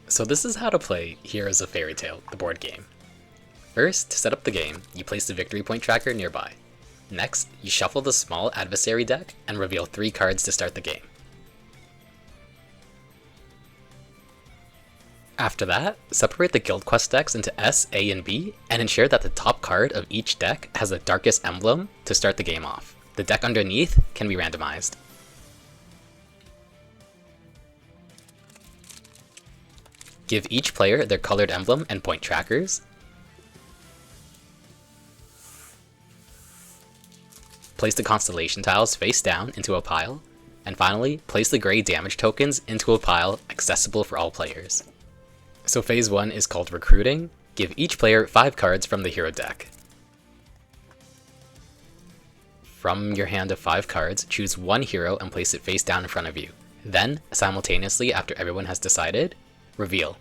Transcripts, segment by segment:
So this is how to play Heroes of Fairy Tail, the board game. First, to set up the game, you place the victory point tracker nearby. Next, you shuffle the small adversary deck and reveal 3 cards to start the game. After that, separate the Guild Quest decks into S, A, and B, and ensure that the top card of each deck has the darkest emblem to start the game off. The deck underneath can be randomized. Give each player their colored emblem and point trackers. Place the constellation tiles face down into a pile. And finally, place the gray damage tokens into a pile accessible for all players. So phase 1 is called recruiting. Give each player 5 cards from the hero deck. From your hand of 5 cards, choose one hero and place it face down in front of you. Then, simultaneously after everyone has decided, reveal.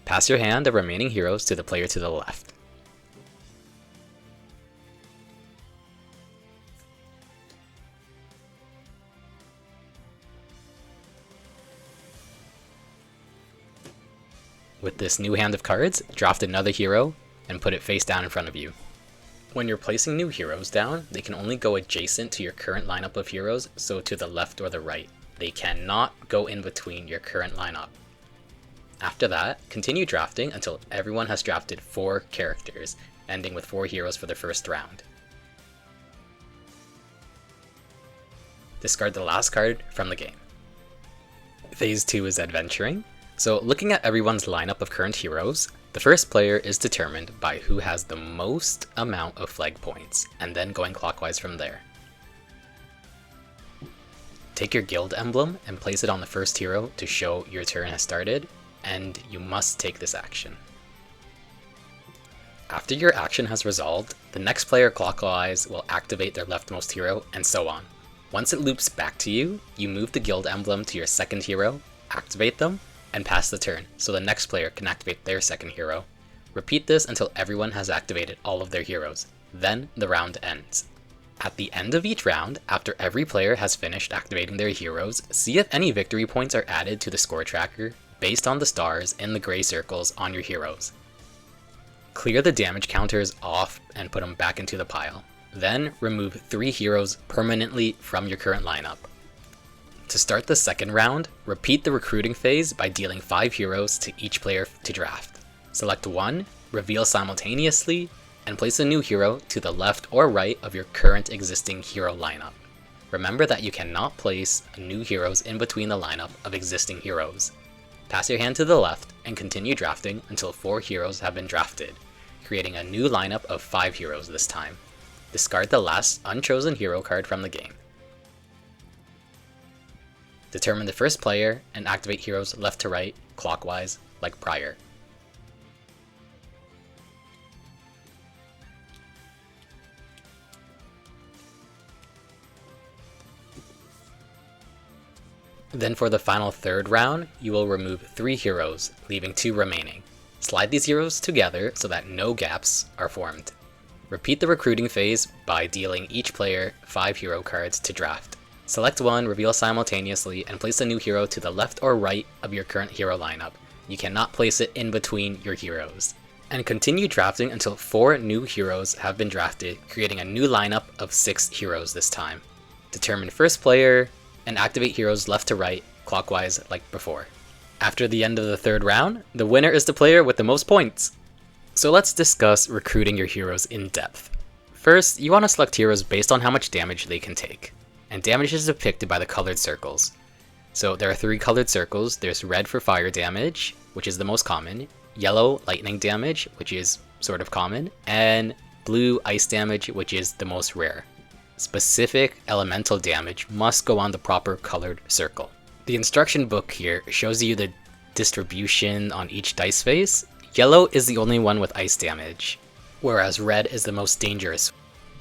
Pass your hand of remaining heroes to the player to the left. With this new hand of cards, draft another hero and put it face down in front of you. When you're placing new heroes down, they can only go adjacent to your current lineup of heroes, so to the left or the right. They cannot go in between your current lineup. After that, continue drafting until everyone has drafted 4 characters, ending with 4 heroes for the first round. Discard the last card from the game. Phase 2 is adventuring. So looking at everyone's lineup of current heroes, the first player is determined by who has the most amount of flag points, and then going clockwise from there. Take your guild emblem and place it on the first hero to show your turn has started, and you must take this action. After your action has resolved, the next player clockwise will activate their leftmost hero, and so on. Once it loops back to you, you move the guild emblem to your second hero, activate them, and pass the turn, so the next player can activate their second hero. Repeat this until everyone has activated all of their heroes. Then the round ends. At the end of each round, after every player has finished activating their heroes, see if any victory points are added to the score tracker based on the stars in the gray circles on your heroes. Clear the damage counters off and put them back into the pile. Then remove 3 heroes permanently from your current lineup. To start the second round, repeat the recruiting phase by dealing 5 heroes to each player to draft. Select one, reveal simultaneously, and place a new hero to the left or right of your current existing hero lineup. Remember that you cannot place new heroes in between the lineup of existing heroes. Pass your hand to the left and continue drafting until 4 heroes have been drafted, creating a new lineup of 5 heroes this time. Discard the last unchosen hero card from the game. Determine the first player and activate heroes left to right, clockwise, like prior. Then for the final third round, you will remove 3 heroes, leaving 2 remaining. Slide these heroes together so that no gaps are formed. Repeat the recruiting phase by dealing each player 5 hero cards to draft. Select one, reveal simultaneously, and place a new hero to the left or right of your current hero lineup. You cannot place it in between your heroes. And continue drafting until 4 new heroes have been drafted, creating a new lineup of 6 heroes this time. Determine first player, and activate heroes left to right, clockwise like before. After the end of the third round, the winner is the player with the most points. So let's discuss recruiting your heroes in depth. First, you want to select heroes based on how much damage they can take, and damage is depicted by the colored circles. So there are 3 colored circles. There's red for fire damage, which is the most common, yellow lightning damage, which is sort of common, and blue ice damage, which is the most rare. Specific elemental damage must go on the proper colored circle. The instruction book here shows you the distribution on each dice face. Yellow is the only one with ice damage, whereas red is the most dangerous.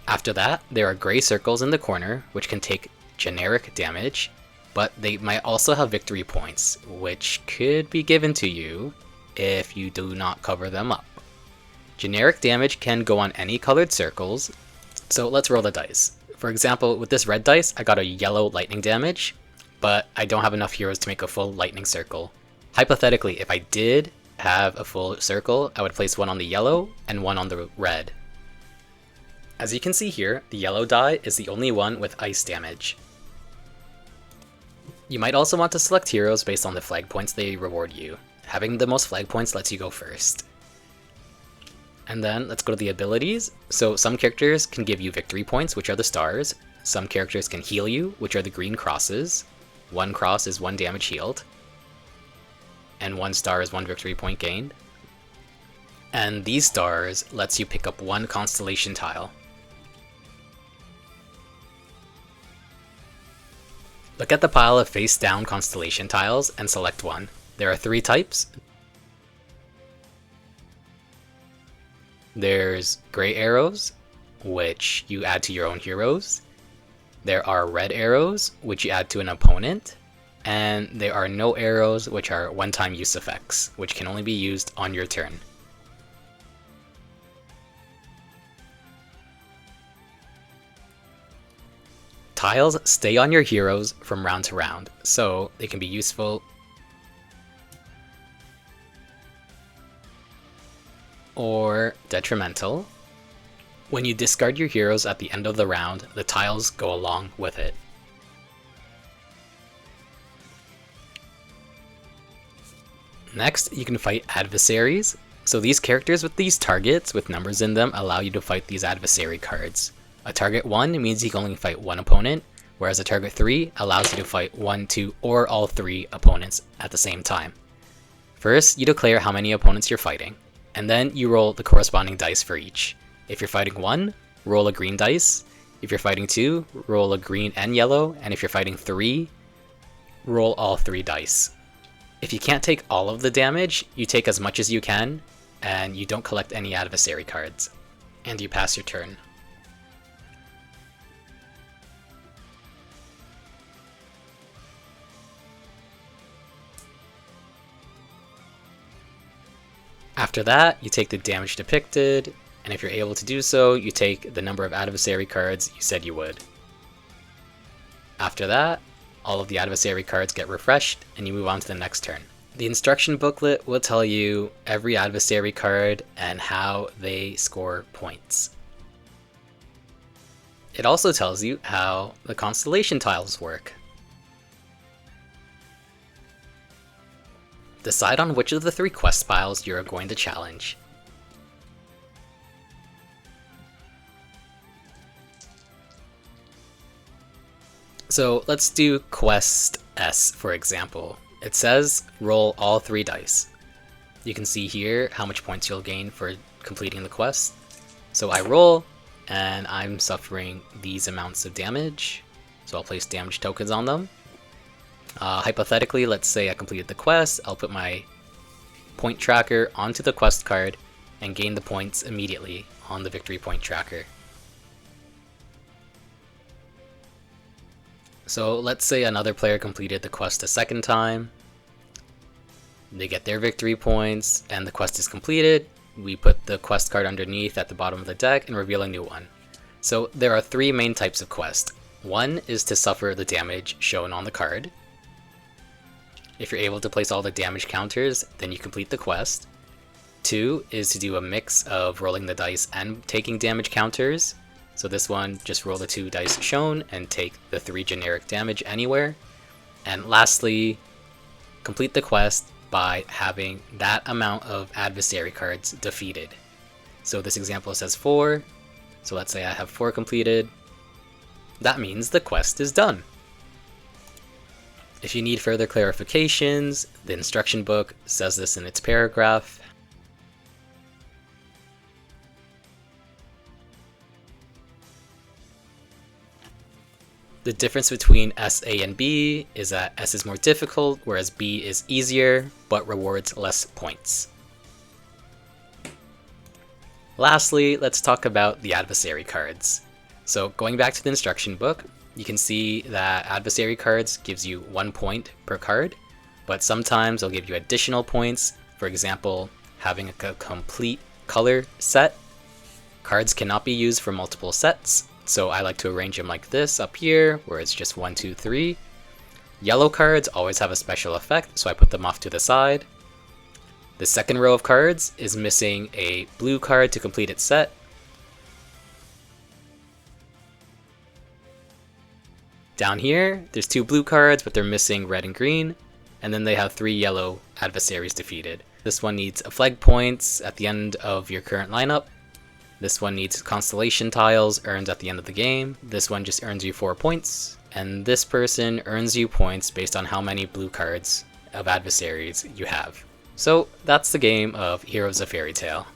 After that, there are gray circles in the corner, which can take generic damage, but they might also have victory points, which could be given to you if you do not cover them up. Generic damage can go on any colored circles, so let's roll the dice. For example, with this red dice, I got a yellow lightning damage, but I don't have enough heroes to make a full lightning circle. Hypothetically, if I did have a full circle, I would place one on the yellow and one on the red. As you can see here, the yellow die is the only one with ice damage. You might also want to select heroes based on the flag points they reward you. Having the most flag points lets you go first. And then let's go to the abilities. So some characters can give you victory points, which are the stars. Some characters can heal you, which are the green crosses. 1 cross is 1 damage healed. And 1 star is 1 victory point gained. And these stars lets you pick up 1 constellation tile. Look at the pile of face down constellation tiles and select one. There are 3 types. There's gray arrows, which you add to your own heroes. There are red arrows, which you add to an opponent. And there are no arrows, which are one-time use effects, which can only be used on your turn. Tiles stay on your heroes from round to round, so they can be useful or detrimental. When you discard your heroes at the end of the round, the tiles go along with it. Next, you can fight adversaries. So these characters with these targets with numbers in them allow you to fight these adversary cards. A target 1 means you can only fight 1 opponent, whereas a target 3 allows you to fight 1, 2, or all 3 opponents at the same time. First, you declare how many opponents you're fighting, and then you roll the corresponding dice for each. If you're fighting 1, roll a green dice. If you're fighting 2, roll a green and yellow, and if you're fighting 3, roll all 3 dice. If you can't take all of the damage, you take as much as you can, and you don't collect any adversary cards. And you pass your turn. After that, you take the damage depicted, and if you're able to do so, you take the number of adversary cards you said you would. After that, all of the adversary cards get refreshed, and you move on to the next turn. The instruction booklet will tell you every adversary card and how they score points. It also tells you how the constellation tiles work. Decide on which of the 3 quest piles you are going to challenge. So let's do Quest S, for example. It says roll all 3 dice. You can see here how much points you'll gain for completing the quest. So I roll, and I'm suffering these amounts of damage. So I'll place damage tokens on them. Hypothetically, let's say I completed the quest, I'll put my point tracker onto the quest card and gain the points immediately on the victory point tracker. So let's say another player completed the quest a second time. They get their victory points, and the quest is completed. We put the quest card underneath at the bottom of the deck and reveal a new one. So there are 3 main types of quest. One is to suffer the damage shown on the card. If you're able to place all the damage counters, then you complete the quest. 2 is to do a mix of rolling the dice and taking damage counters. So this one, just roll the 2 dice shown and take the 3 generic damage anywhere. And lastly, complete the quest by having that amount of adversary cards defeated. So this example says 4, so let's say I have 4 completed. That means the quest is done. If you need further clarifications, the instruction book says this in its paragraph. The difference between S, A, and B is that S is more difficult, whereas B is easier, but rewards less points. Lastly, let's talk about the adversary cards. So going back to the instruction book, you can see that adversary cards gives you 1 point per card, but sometimes they'll give you additional points. For example, having a complete color set. Cards cannot be used for multiple sets, so I like to arrange them like this up here, where it's just 1, 2, 3. Yellow cards always have a special effect, so I put them off to the side. The second row of cards is missing a blue card to complete its set. Down here, there's 2 blue cards, but they're missing red and green, and then they have 3 yellow adversaries defeated. This one needs a flag points at the end of your current lineup. This one needs constellation tiles earned at the end of the game. This one just earns you 4 points. And this person earns you points based on how many blue cards of adversaries you have. So that's the game of Heroes of Fairy Tail.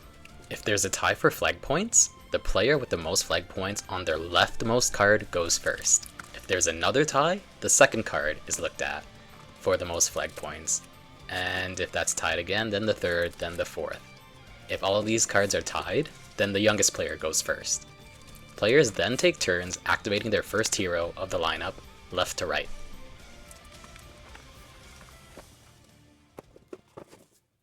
If there's a tie for flag points, the player with the most flag points on their leftmost card goes first. If there's another tie, the second card is looked at for the most flag points. And if that's tied again, then the third, then the fourth. If all of these cards are tied, then the youngest player goes first. Players then take turns activating their first hero of the lineup, left to right.